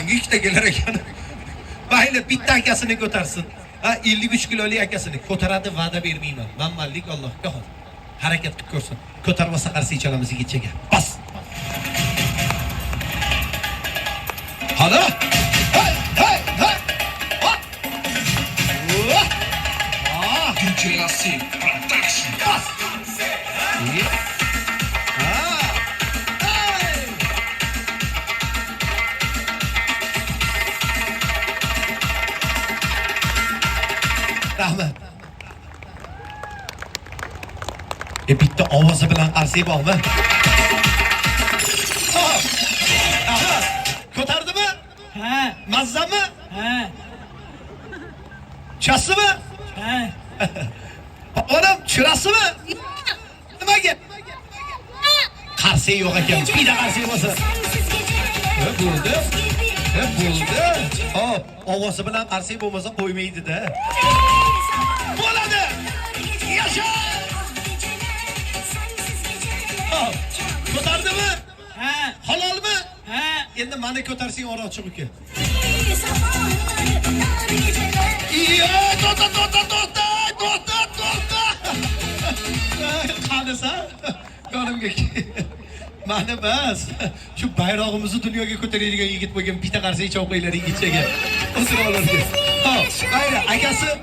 yangi ikkita kelar ekan. Mayli bitta akasini ko'tarsin. Ha 53 kilolik akasini ko'taradi, va'da bermayman. Manmanlik Allohga xos. Harakat qilib ko'rsin. Ko'tarmasa qarshi chalamiz yigitchaga. Bas. Hadi. Hey, hey, hey. DJ Lassie Production. Bas. Rahmat. Bitta ovozi bilan qarsak bormi? Ko'tardimi? Ha, Mazzami? ha, Chasimi? ha. Onam chirasimi? Nimaga? Qarsi yo'q ekan. Bitta qarsi bo'lsa. Bo'ldi. Bo'ldi. Hop, ovozi bilan qarsi bo'lmasa qo'ymaydi-da. Bo'ladi. Yasha! Hop, ko'tardimi? Ha, Halolmi? ha. Endi meni ko'tarsang orochiq uka. Qanisa? Yonimga mana bas. Shu bayrog'imizni dunyoga ko'taradigan yigit bo'lgan bitta qarsak chopqiylar yigitchaga. O'sira olardi. Hop, mayli, akasi